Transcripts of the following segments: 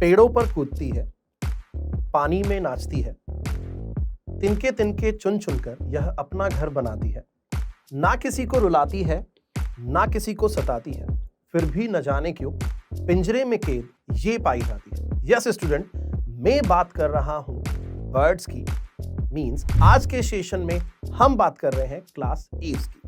पेड़ों पर कूदती है, पानी में नाचती है, तिनके तिनके चुन चुनकर यह अपना घर बनाती है। ना किसी को रुलाती है, ना किसी को सताती है, फिर भी न जाने क्यों पिंजरे में कैद ये पाई जाती है। यस स्टूडेंट, मैं बात कर रहा हूं बर्ड्स की। मींस आज के सेशन में हम बात कर रहे हैं क्लास एव्स की।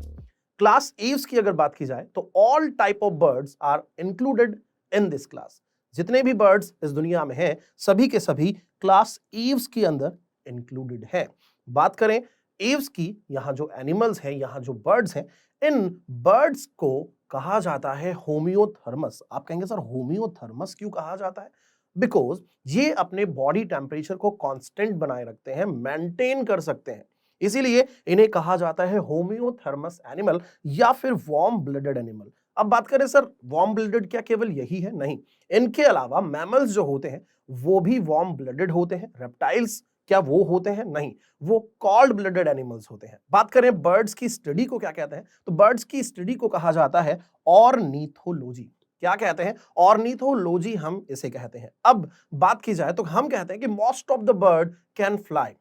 क्लास एव्स की अगर बात की जाए तो all type of birds are included in this class. जितने भी बर्ड्स इस दुनिया में हैं, सभी के सभी क्लास एव्स के अंदर इंक्लूडेड हैं। बात करें एव्स की, यहाँ जो एनिमल्स हैं, यहाँ जो बर्ड्स हैं, इन बर्ड्स को कहा जाता है होमियोथर्मस। आप कहेंगे सर होमियोथर्मस क्यों कहा जाता है? बिकॉज ये अपने बॉडी टेम्परेचर को कांस्टेंट बनाए रखते हैं, मेंटेन कर सकते हैं, इसीलिए इन्हें कहा जाता है होमियोथर्मस एनिमल या फिर वार्म ब्लडेड एनिमल। अब बात करें सर वार्म ब्लडेड क्या केवल यही है? नहीं, इनके अलावा मैमल्स जो होते हैं वो भी वार्म ब्लडेड होते हैं। रेप्टाइल्स क्या वो होते हैं? नहीं, वो कॉल्ड ब्लडेड एनिमल्स होते हैं। बात करें बर्ड्स की स्टडी को क्या कहते हैं, तो बर्ड्स की स्टडी को कहा जाता है ऑर्निथोलॉजी। क्या कहते हैं? ऑर्निथोलॉजी हम इसे कहते हैं। अब बात की जाए तो हम कहते हैं कि most of the bird can fly.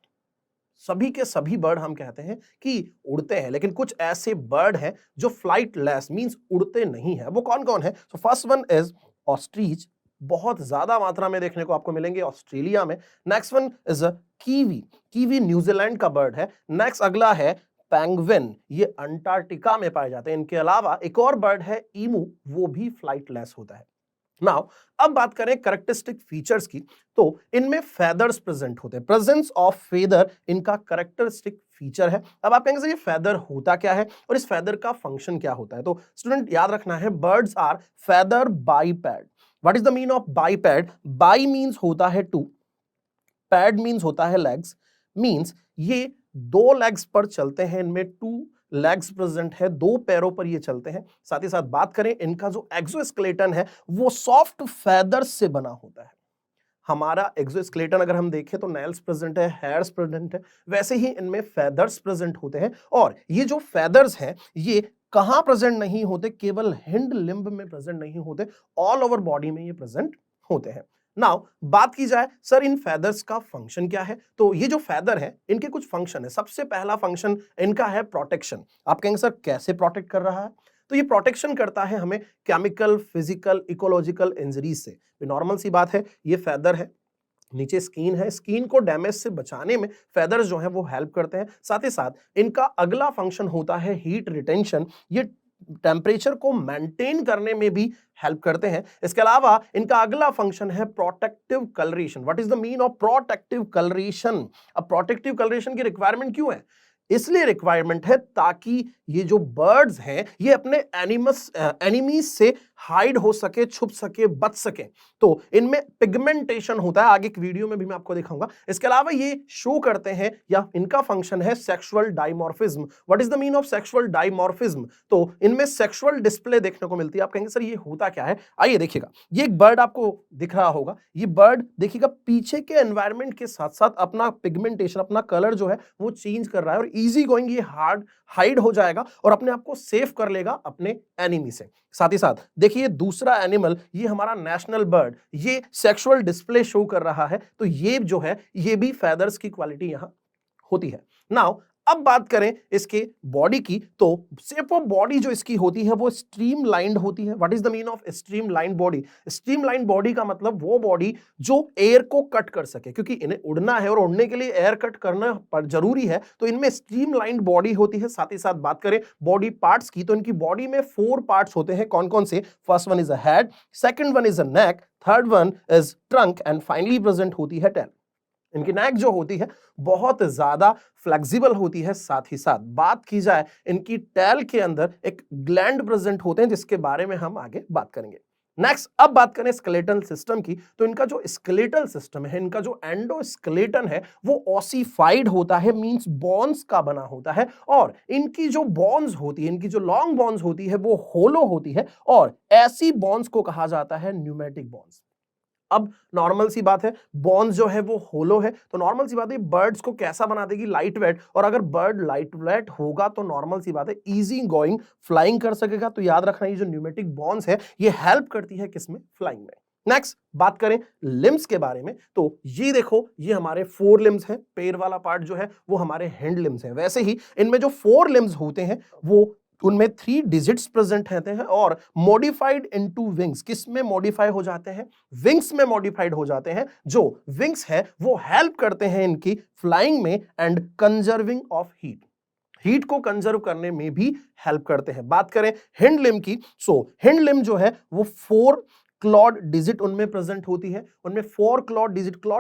सभी के सभी बर्ड हम कहते हैं कि उड़ते हैं, लेकिन कुछ ऐसे बर्ड हैं जो फ्लाइटलेस मींस उड़ते नहीं है। वो कौन कौन है? So first one is ostrich, बहुत ज्यादा मात्रा में देखने को आपको मिलेंगे ऑस्ट्रेलिया में। Next one is a kiwi, kiwi New Zealand का बर्ड है। नेक्स्ट अगला है पेंगुइन, ये अंटार्कटिका में पाए जाते हैं। इनके अलावा एक और बर्ड है ईमू, वो भी फ्लाइटलेस होता है। नाउ अब बात करें कैरेक्टरिस्टिक फीचर्स की, तो इनमें फेदर्स प्रेजेंट होते हैं। प्रेजेंस ऑफ फेदर इनका कैरेक्टरिस्टिक फीचर है। अब आप कहेंगे सर ये फेदर होता क्या है और इस फेदर का फंक्शन क्या होता है? तो स्टूडेंट याद रखना है, birds are feather biped. What is the mean of biped? Bi means होता है टू, पैड मींस होता है लेग्स, मींस ये दो लेग्स पर चलते हैं। इनमें टू लेग्स प्रेजेंट है, दो पैरों पर ये चलते हैं। साथ ही साथ बात करें इनका जो एक्सोस्केलेटन है वो सॉफ्ट फेदर्स से बना होता है। हमारा एक्सोस्केलेटन अगर हम देखें तो नेल्स प्रेजेंट है, हेयर्स प्रेजेंट है, वैसे ही इनमें फेदर्स प्रेजेंट होते हैं। और ये जो फेदर्स हैं ये कहां प्रेजेंट नहीं होते? केवल हिंड लिम्ब में प्रेजेंट नहीं होते, ऑल ओवर बॉडी में ये प्रेजेंट होते हैं। नाउ बात की जाए सर इन फेदर्स का फंक्शन क्या है, तो ये जो फेदर है इनके कुछ फंक्शन है। सबसे पहला फंक्शन इनका है प्रोटेक्शन। आप कहेंगे सर कैसे प्रोटेक्ट कर रहा है? तो ये प्रोटेक्शन करता है हमें केमिकल, फिजिकल, इकोलॉजिकल इंजरीज से। नॉर्मल सी बात है, ये फेदर है, नीचे स्किन है, स्किन को डैमेज से बचाने में फेदर्स जो है वो हेल्प करते हैं। साथ ही साथ इनका अगला फंक्शन होता है हीट रिटेंशन, ये टेम्परेचर को मेंटेन करने में भी हेल्प करते हैं। इसके अलावा इनका अगला फंक्शन है protective colouration. What is the mean of protective colouration? अब प्रोटेक्टिव कलरेशन की रिक्वायरमेंट क्यों है? इसलिए रिक्वायरमेंट है ताकि ये जो बर्ड्स हैं ये अपने एनिमीज से हाइड हो सके, छुप सके, बच सके। तो इनमें पिगमेंटेशन होता है, आगे एक वीडियो में भी मैं आपको दिखाऊंगा। इसके अलावा ये शो करते हैं या इनका फंक्शन है sexual dimorphism. What is the mean of sexual dimorphism? तो इनमें सेक्सुअल डिस्प्ले देखने को मिलती है। आप कहेंगे सर ये होता क्या है? आइए देखिएगा, ये एक बर्ड आपको दिख रहा होगा। ये बर्ड देखिएगा पीछे के एनवायरनमेंट के साथ साथ अपना पिगमेंटेशन, अपना कलर जो है वो चेंज कर रहा है और इजी गोइंग ये हाइड हो जाएगा और अपने आप को सेव कर लेगा अपने एनिमी से। साथ ही साथ देखिए दूसरा एनिमल, ये हमारा नेशनल बर्ड, ये सेक्सुअल डिस्प्ले शो कर रहा है। तो ये जो है ये भी फेदर्स की क्वालिटी यहां होती है। नाउ अब बात करें इसके बॉडी की, तो शेप ऑफ बॉडी जो इसकी होती है वो स्ट्रीमलाइंड होती है। What is the mean of streamlined body? Streamlined body का मतलब वो बॉडी जो एयर को कट कर सके, क्योंकि इन्हें उड़ना है और उड़ने के लिए एयर कट करना पर जरूरी है, तो इनमें स्ट्रीमलाइंड बॉडी होती है। साथ ही साथ बात करें बॉडी पार्ट्स की, तो इनकी बॉडी में 4 पार्ट्स होते हैं। कौन कौन से? First one is a head, second one is a neck, third one is trunk and finally present होती है टेल। इनकी नेक जो होती है बहुत ज्यादा फ्लेक्सिबल होती है। साथ ही साथ बात की जाए इनकी टेल के अंदर एक ग्लैंड प्रेजेंट होते हैं जिसके बारे में हम आगे बात करेंगे। नेक्स्ट अब बात करें स्केलेटल सिस्टम की, तो इनका जो स्केलेटल सिस्टम है, इनका जो एंडोस्केलेटन है वो ऑसिफाइड होता है, मींस बोन्स का बना होता है। और इनकी जो बोन्स होती है, इनकी जो लॉन्ग बोन्स होती है वो होलो होती है और ऐसी बोन्स को कहा जाता है न्यूमेटिक बोन्स। अब नॉर्मल सी बात है, बोन्स जो है वो होलो है, तो नॉर्मल सी बात है बर्ड्स को कैसा बना देगी, लाइट वेट। और अगर बर्ड लाइट वेट होगा तो नॉर्मल सी बात है इजी गोइंग, फ्लाइंग कर सकेगा। तो याद रखना ये जो न्यूमेटिक बोन्स है ये हेल्प करती है किसमें, फ्लाइंग में। नेक्स्ट बात करें लिम्स के बारे में, तो ये देखो ये हमारे 4 लिम्स हैं, पैर वाला पार्ट जो है वो हमारे हैंड लिम्स है। वैसे ही इनमें जो 4 लिम्स होते हैं वो उनमें 3 डिजिट्स प्रेजेंट रहते हैं और मॉडिफाइड इनटू विंग्स। किस में मॉडिफाई हो जाते हैं, विंग्स में मॉडिफाइड हो जाते हैं। जो विंग्स है वो हेल्प करते हैं इनकी फ्लाइंग में and conserving of heat, heat को कंजर्व करने में भी हेल्प करते हैं। बात करें हिंड लिम की, सो हिंड लिम जो है वो 4 क्लॉड डिजिट उनमें प्रेजेंट होती है। उनमें 4 क्लॉड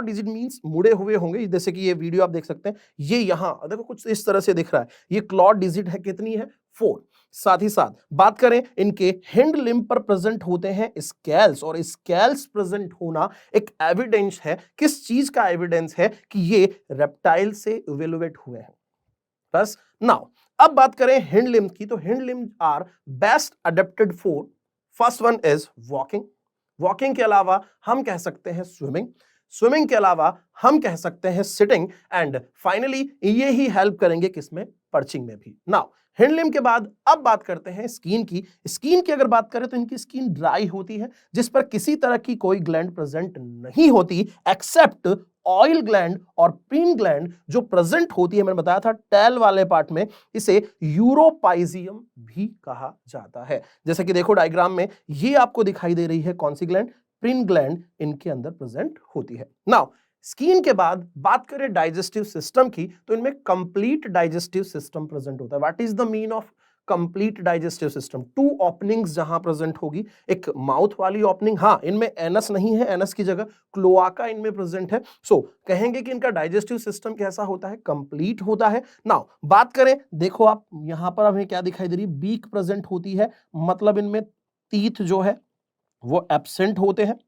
डिजिट मींस मुड़े हुए होंगे, जैसे कि ये वीडियो आप देख सकते हैं, ये यहां देखो कुछ इस तरह से दिख रहा है, ये क्लॉड डिजिट है, कितनी है, 4। साथ ही साथ बात करें इनके हिंड लिम पर प्रेजेंट होते हैं स्केल्स, और स्केल्स प्रेजेंट होना एक एविडेंस है। किस चीज का एविडेंस है, कि ये रेप्टाइल से इवोल्यूएट हुए हैं। बस नाउ अब बात करें हिंड लिम्स की, तो hind limbs are best adapted for, first one is walking, walking के अलावा हम कह सकते हैं स्विमिंग, स्विमिंग के अलावा हम कह सकते हैं सिटिंग, एंड फाइनली ये ही हेल्प करेंगे किसमें, पर्चिंग में भी। नाउ हिंड लिम्ब के बाद अब बात करते हैं स्किन की। स्किन की अगर बात करें तो इनकी स्किन ड्राई होती है, जिस पर किसी तरह की कोई ग्लैंड प्रेजेंट नहीं होती एक्सेप्ट ऑयल ग्लैंड और पिन ग्लैंड जो प्रेजेंट होती है। मैंने बताया था टेल वाले पार्ट में इसे यूरोपाइजियम भी कहा जाता है। जैसे कि देखो डायग्राम में ये आपको दिखाई दे रही है कौन सी ग्लैंड, पिन ग्लैंड इनके अंदर प्रेजेंट होती है। नाउ स्किन के बाद बात करें डाइजेस्टिव सिस्टम की, तो इनमें कंप्लीट डाइजेस्टिव सिस्टम प्रेजेंट होता है। What is the mean of complete digestive system, 2 openings जहां प्रेजेंट होगी, एक माउथ वाली ओपनिंग, हाँ इनमें एनस नहीं है, एनस की जगह क्लोआका इनमें प्रेजेंट है। सो कहेंगे कि इनका डाइजेस्टिव सिस्टम कैसा होता है, कंप्लीट होता है। नाउ बात करें, देखो आप यहां पर हमें क्या दिखाई दे रही है, बीक प्रेजेंट होती है, मतलब इनमें टीथ जो है वो एब्सेंट होते हैं।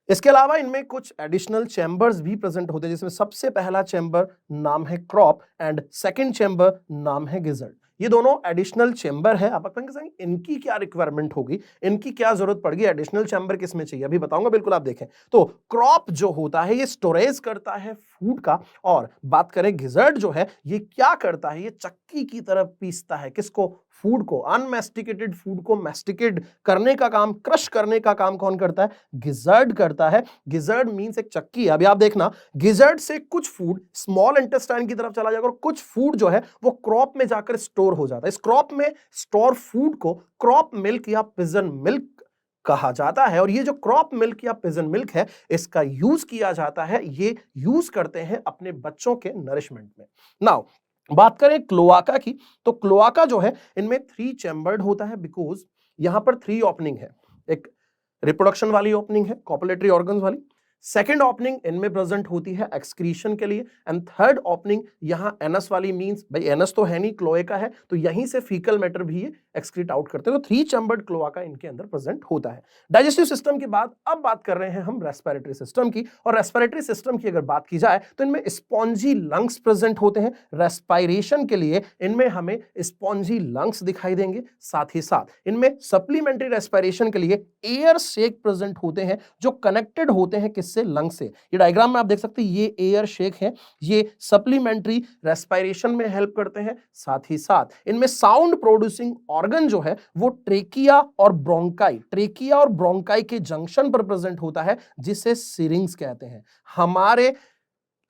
इसके अलावा इनमें कुछ एडिशनल चैम्बर्स भी प्रेजेंट होते हैं, जिसमें सबसे पहला चैम्बर नाम है क्रॉप एंड सेकंड चैम्बर नाम है गिजर्ड। ये दोनों एडिशनल चैम्बर है। आप कहेंगे इनकी क्या रिक्वायरमेंट होगी, इनकी क्या जरूरत पड़ेगी, एडिशनल चैम्बर किसमें चाहिए, अभी बताऊंगा, बिल्कुल आप देखें। तो क्रॉप जो होता है ये स्टोरेज करता है फूड का, और बात करें गिजर्ड जो है ये क्या करता है, ये चक्की की तरह पीसता है किसको, फूड को। अनमेस्टिकेटेड फूड को मेस्टिकेट करने का काम, क्रश करने का काम कौन करता है, गिजर्ड करता है। गिजर्ड मींस एक चक्की है। अभी आप देखना गिजर्ड से कुछ फूड स्मॉल इंटेस्टाइन की तरफ चला जाएगा और कुछ फूड जो है वो क्रॉप में जाकर स्टोर हो जाता है। इस क्रॉप में स्टोर फूड को क्रॉप मिल्क या पिजन मिल्क कहा जाता है। और ये जो क्रॉप मिल्क या पिजन मिल्क है इसका यूज किया जाता है, ये यूज करते हैं अपने बच्चों के नरिशमेंट में। नाउ बात करें क्लोआका की, तो क्लोआका जो है इनमें 3 चैम्बर्ड होता है, बिकॉज यहां पर 3 ओपनिंग है। एक रिप्रोडक्शन वाली ओपनिंग है, कॉपुलेटरी ऑर्गन्स वाली, सेकेंड ओपनिंग इनमें प्रेजेंट होती है एक्सक्रीशन के लिए, एंड थर्ड ओपनिंग यहां एनस वाली मींस भाई एनस तो है नहीं, क्लोएका है, तो यहीं से फीकल मैटर भी ये एक्सक्रीट आउट करते हैं। तो 3 चैम्बर्ड क्लोआका इनके अंदर प्रेजेंट होता है। डाइजेस्टिव सिस्टम के बाद अब बात कर रहे हैं हम रेस्पिरेटरी सिस्टम की, और रेस्पिरेटरी सिस्टम की अगर बात की जाए तो इनमें स्पॉन्जी लंग्स प्रेजेंट होते हैं। रेस्पायरेशन के लिए इनमें हमें स्पॉन्जी लंग्स दिखाई देंगे। साथ ही साथ इनमें सप्लीमेंट्री रेस्पिरेशन के लिए एयर शेक प्रेजेंट होते हैं, जो कनेक्टेड होते हैं से लंग से। ये डायग्राम में आप देख सकते हैं, ये एयर शेक है, ये सप्लीमेंट्री रेस्पिरेशन में हेल्प करते हैं। साथ ही साथ इनमें साउंड प्रोड्यूसिंग ऑर्गन जो है वो ट्रेकिया और ब्रोंकाई, ट्रेकिया और ब्रोंकाई के जंक्शन पर प्रेजेंट होता है, जिसे सिरिंग्स कहते हैं। हमारे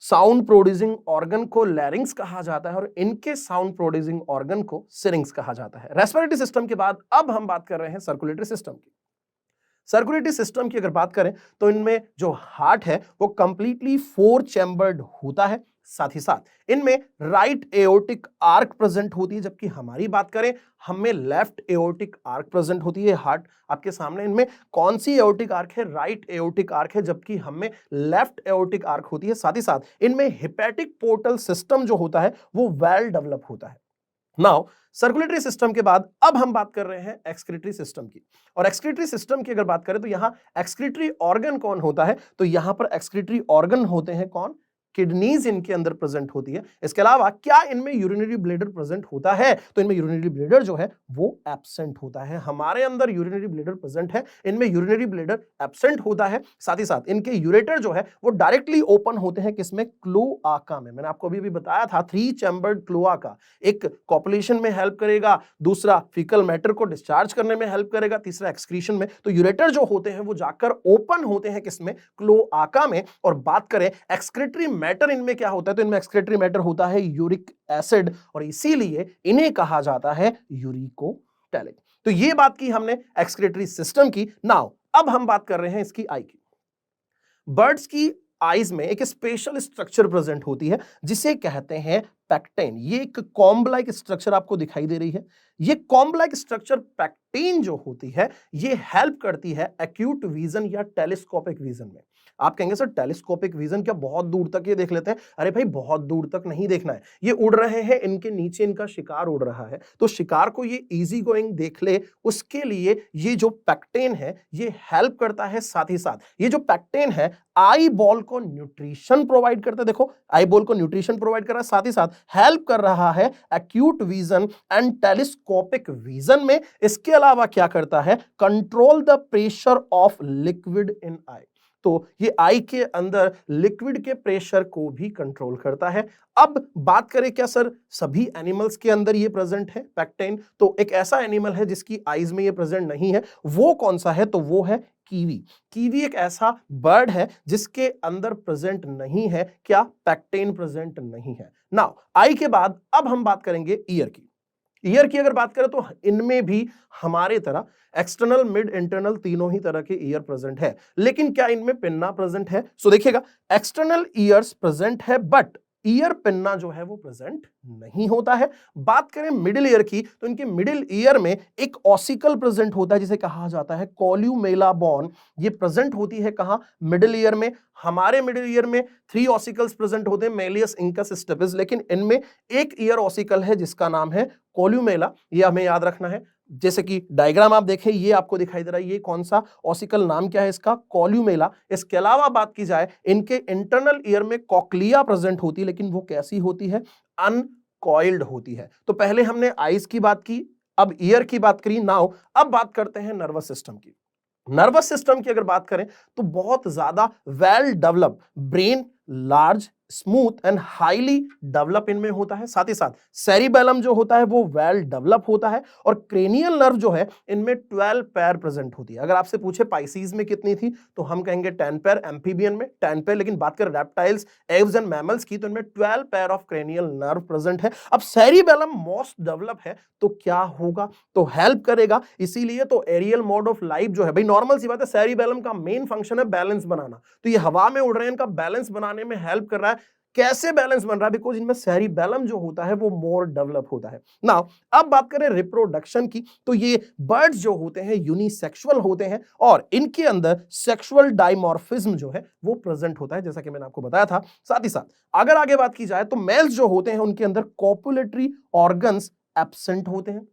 साउंड प्रोड्यूसिंग ऑर्गन को लैरिंग्स कहा जाता है और इनके साउंड प्रोड्यूसिंग ऑर्गन को सिरिंग्स कहा जाता है। रेस्पिरेटरी सिस्टम के बाद अब हम बात कर रहे हैं सर्कुलेटरी सिस्टम की। सर्कुलेटरी सिस्टम की अगर बात करें तो इनमें जो हार्ट है वो कंप्लीटली 4 चैम्बर्ड होता है। साथ ही साथ इनमें राइट एओर्टिक आर्क प्रेजेंट होती है, जबकि हमारी बात करें हमें लेफ्ट एओर्टिक आर्क प्रेजेंट होती है। हार्ट आपके सामने, इनमें कौन सी एओर्टिक आर्क है, राइट एओर्टिक आर्क है, जबकि हमें लेफ्ट एओर्टिक आर्क होती है। साथ ही साथ इनमें हिपैटिक पोर्टल सिस्टम जो होता है वो वेल डेवलप होता है। नाउ सर्कुलेटरी सिस्टम के बाद अब हम बात कर रहे हैं एक्सक्रीटरी सिस्टम की, और एक्सक्रीटरी सिस्टम की अगर बात करें तो यहां एक्सक्रीटरी ऑर्गन कौन होता है, तो यहां पर एक्सक्रीटरी ऑर्गन होते हैं कौन, किडनीज इनके अंदर प्रेजेंट होती है। इसके अलावा क्या इनमें यूरिनरी ब्लैडर प्रेजेंट होता है? तो इनमें यूरिनरी ब्लैडर जो है वो एब्सेंट होता है। हमारे अंदर यूरिनरी ब्लैडर प्रेजेंट है, इनमें यूरिनरी ब्लैडर एब्सेंट होता है। साथ ही साथ इनके यूरेटर जो है वो डायरेक्टली ओपन होते हैं किसमें? क्लोआका में। मैंने आपको अभी भी बताया था 3 चैम्बर्ड क्लोआका, एक कॉपुलेशन में हेल्प करेगा, दूसरा फीकल मैटर को डिस्चार्ज करने में हेल्प करेगा, तीसरा एक्सक्रीशन में। तो यूरेटर जो होते हैं वो जाकर ओपन होते हैं किसमें? क्लोआका में। और बात करें एक्सक्रीटरी मैटर इनमें क्या होता है, तो इनमें एक्सक्रीटरी मैटर होता है यूरिक एसिड, और इसीलिए इन्हें कहा जाता है यूरिकोटैलिक। तो ये बात की हमने एक्सक्रीटरी सिस्टम की। नाउ अब हम बात कर रहे हैं इसकी आई की। बर्ड्स की आईज में एक स्पेशल स्ट्रक्चर प्रेजेंट होती है जिसे कहते हैं पैक्टेन। ये एक कॉम्ब लाइक स्ट्रक्चर आपको दिखाई दे रही है। ये कॉम्ब लाइक स्ट्रक्चर पैक्टेन जो होती है ये हेल्प करती है एक्यूट विजन या टेलीस्कोपिक विजन में। आप कहेंगे सर टेलीस्कोपिक विजन क्या बहुत दूर तक ये देख लेते हैं? अरे भाई बहुत दूर तक नहीं देखना है, ये उड़ रहे हैं, इनके नीचे इनका शिकार उड़ रहा है, तो शिकार को ये इजी गोइंग देख ले उसके लिए ये जो पैक्टेन है ये हेल्प करता है। साथ ही साथ ये जो पैक्टेन है आई बॉल को न्यूट्रिशन प्रोवाइड करता है। देखो आई बॉल को न्यूट्रिशन प्रोवाइड कर रहा है, साथ ही साथ हेल्प कर रहा है acute vision and telescopic vision में। इसके अलावा क्या करता है? Control the pressure of liquid in eye. तो ये आई के अंदर लिक्विड के प्रेशर को भी कंट्रोल करता है। अब बात करें क्या सर सभी एनिमल्स के अंदर ये प्रेजेंट है पैक्टेन? तो एक ऐसा एनिमल है जिसकी आईज में ये प्रेजेंट नहीं है, वो कौन सा है? तो वो है कीवी। कीवी एक ऐसा बर्ड है जिसके अंदर प्रेजेंट नहीं है क्या? पैक्टेन प्रेजेंट नहीं है। नाउ आई के बाद अब हम बात करेंगे ईयर की। ईयर की अगर बात करें तो इनमें भी हमारे तरह एक्सटर्नल, मिड, इंटरनल तीनों ही तरह के ईयर प्रेजेंट है, लेकिन क्या इनमें पिन्ना प्रेजेंट है? सो देखिएगा एक्सटर्नल ईयर्स प्रेजेंट है बट ईयर पिन्ना जो है वो प्रेजेंट नहीं होता है। बात करें मिडिल ईयर की तो इनके मिडिल ईयर में एक ऑसिकल प्रेजेंट होता है जिसे कहा जाता है कॉल्यूमेला बोन। ये प्रेजेंट होती है कहां? मिडिल ईयर में। हमारे मिडिल ईयर में 3 ऑसिकल्स प्रेजेंट होते हैं, मेलियस, इंकस, स्टेपिस, लेकिन इनमें एक ईयर ऑसिकल है जिसका नाम है कॉल्यूमेला। ये हमें याद रखना है। जैसे कि डायग्राम आप देखें ये आपको दिखाई दे रहा है, ये कौन सा ऑसिकल, नाम क्या है इसका? कॉल्यूमेला। इसके अलावा बात की जाए इनके इंटरनल ईयर में कॉक्लिया प्रेजेंट होती है, लेकिन वो कैसी होती है? अनकॉइल्ड होती है। तो पहले हमने आईज की बात की, अब ईयर की बात करी। नाउ अब बात करते हैं नर्वस सिस्टम की। नर्वस सिस्टम की अगर बात करें तो बहुत ज्यादा well develop brain, large, smooth and highly develop इनमें होता है। साथ ही साथ सेरिबेलम जो होता है वो वेल डेवलप होता है, और क्रेनियल नर्व जो है इनमें 12 पैर प्रेजेंट होती है। अगर आपसे पूछे पाइसीज में कितनी थी तो हम कहेंगे 10 पैर, एम्फीबियन में 10 पैर, लेकिन बात करें रेप्टाइल्स, एव्स एंड मैमल्स की तो इनमें 12 pair of cranial nerve present है। अब सेरिबेलम मोस्ट डेवलप है तो क्या होगा? तो हेल्प करेगा। इसीलिए तो एरियल मोड ऑफ लाइफ जो है भाई, नॉर्मल सी बात है, सेरिबेलम का मेन फंक्शन है बैलेंस बनाना, तो ये हवा में उड़ रहे हैं, इनका बैलेंस बनाने में हेल्प कर रहा है। कैसे बैलेंस बन रहा है? बिकॉज इनमें सेरिबेलम जो होता है वो मोर डेवलप होता है। नाउ अब बात करें रिप्रोडक्शन की तो ये बर्ड्स जो होते हैं यूनिसेक्सुअल होते हैं, और इनके अंदर सेक्सुअल डाइमॉर्फिज्म जो है वो प्रेजेंट होता है, जैसा कि मैंने आपको बताया था। साथ ही साथ अगर आगे बात की जाए तो मेल्स जो होते हैं उनके अंदर कॉपुलेटरी ऑर्गन्स एब्सेंट होते हैं।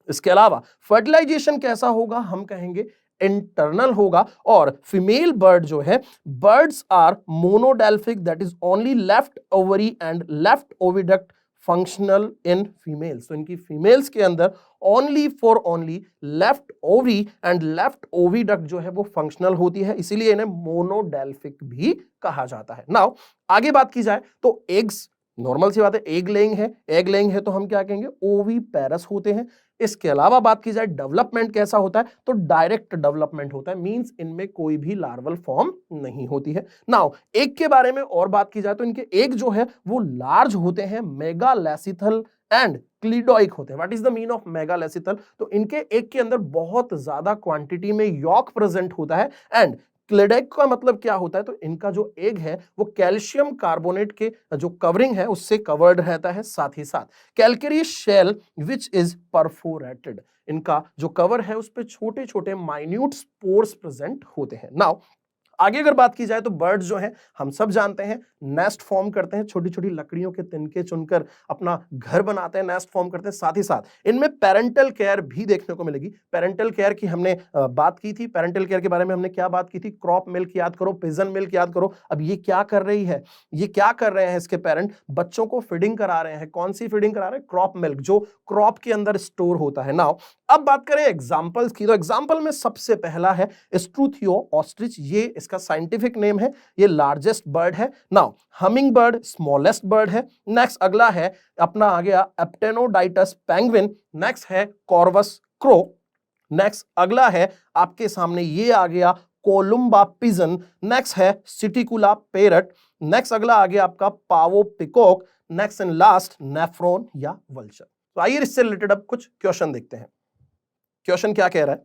इसके अलावा फर्टिलाइजेशन कैसा होगा? हम कहेंगे इंटरनल होगा। और फीमेल बर्ड जो है, birds are monodelphic, that is only left ovary and left oviduct functional in females. तो इनकी फीमेल्स के अंदर only for only left ovary and left oviduct जो है वो फंक्शनल होती है, इसीलिए इन्हें मोनोडेल्फिक भी कहा जाता है। नाउ आगे बात की जाए तो एग्स, नॉर्मल सी बात है, एग लेइंग है, एग लेइंग है तो हम क्या कहेंगे? ओवीपेरस होते हैं। इसके अलावा बात की जाए डेवलपमेंट कैसा होता है तो डायरेक्ट डेवलपमेंट होता है, मींस इनमें कोई भी लार्वल फॉर्म नहीं होती है। नाउ एग के बारे में और बात की जाए तो इनके एग जो है वो लार्ज होते हैं, मेगालेसिथल एंड क्लिडोइक होते हैं। What is the mean of megalecithal? तो इनके एग के अंदर बहुत ज्यादा क्वांटिटी में यॉक प्रेजेंट होता है, एंड क्लिडोइक का मतलब क्या होता है? तो इनका जो एग है वो कैल्शियम कार्बोनेट के जो कवरिंग है उससे कवर्ड रहता है। साथ ही साथ calcareous shell which is perforated, इनका जो कवर है उस पे छोटे छोटे माइन्यूट स्पोर्स प्रेजेंट होते हैं। नाउ आगे अगर बात की जाए तो बर्ड्स जो हैं हम सब जानते हैं नेस्ट फॉर्म करते हैं, छोटी छोटी लकड़ियों के तिनके चुनकर अपना घर बनाते हैं, नेस्ट फॉर्म करते हैं। साथ ही साथ इनमें पेरेंटल केयर भी देखने को मिलेगी। पेरेंटल केयर की हमने बात की थी। पेरेंटल केयर के बारे में हमने क्या बात की थी? क्रॉप मिल्क याद करो, पिजन मिल्क याद करो। अब ये क्या कर रही है, ये क्या कर रहे हैं इसके पेरेंट? बच्चों को फीडिंग करा रहे हैं। कौन सी फीडिंग करा रहे हैं? क्रॉप मिल्क, जो क्रॉप के अंदर स्टोर होता है। नाउ अब बात करें एग्जांपल्स की, तो एग्जांपल में सबसे पहला है स्ट्रूथियो ऑस्ट्रिच। ये इसका साइंटिफिक नेम है, ये लार्जेस्ट बर्ड है। Now humming bird smallest bird है। नेक्स्ट अगला है अपना आ गया एप्टेनोडाइटस पेंगुइन। नेक्स्ट है कॉर्वस क्रो। नेक्स्ट अगला है आपके सामने ये आ गया कोलुम्बा पिजन। नेक्स्ट है सिटिकुला पेरट। नेक्स्ट अगला आ गया आपका Pavo peacock. Next and last Neophron या वल्चर। तो आइए इससे रिलेटेड अब कुछ क्वेश्चन देखते हैं। क्वेश्चन क्या कह रहा है?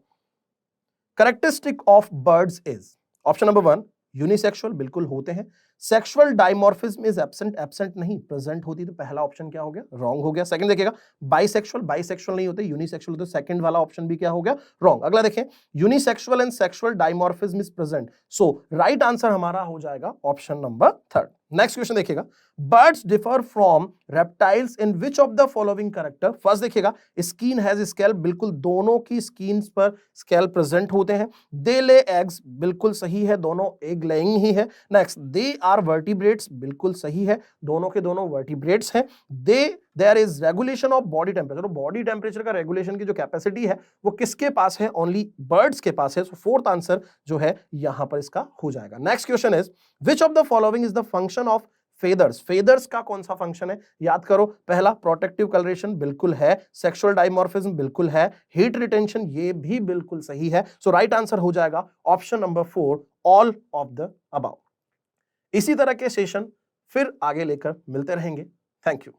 Characteristic of birds is, option number 1 unisexual, बिल्कुल होते हैं। Sexual dimorphism is absent, absent नहीं, प्रेजेंट होती, तो पहला ऑप्शन क्या हो गया? रॉन्ग हो गया। सेकंड देखिएगा बाइसेक्सुअल, बाइसेक्सुअल नहीं होते, यूनिसेक्सुअल होते, सेकंड वाला ऑप्शन भी क्या हो गया? रॉन्ग। अगला देखें unisexual and sexual dimorphism is present, so right answer हमारा हो जाएगा ऑप्शन नंबर 3। नेक्स्ट क्वेश्चन देखिएगा, birds differ from reptiles in which of the following character? First देखिएगा स्किन हैज स्केल, बिल्कुल दोनों की स्किन पर स्केल प्रेजेंट होते हैं। दे ले एग्स, बिल्कुल सही है, दोनों एग लेइंग ही है। नेक्स्ट दे आर वर्टिब्रेट्स, बिल्कुल सही है, दोनों के दोनों वर्टिब्रेट्स हैं। There is regulation of body temperature, body temperature का रेगुलेशन की जो कैपेसिटी है वो किसके पास है? ओनली बर्ड्स के पास है। सो फोर्थ आंसर जो है यहां पर इसका हो जाएगा। Next question is which of the following is the function of feathers? Feathers का कौन सा फंक्शन है? याद करो, पहला प्रोटेक्टिव कलरेशन, बिल्कुल है। सेक्सुअल डाइमॉर्फिज्म, बिल्कुल है। हीट रिटेंशन, ये भी बिल्कुल सही है। सो राइट आंसर हो जाएगा option number 4 all of the above. इसी तरह के सेशन फिर आगे लेकर मिलते रहेंगे। Thank you.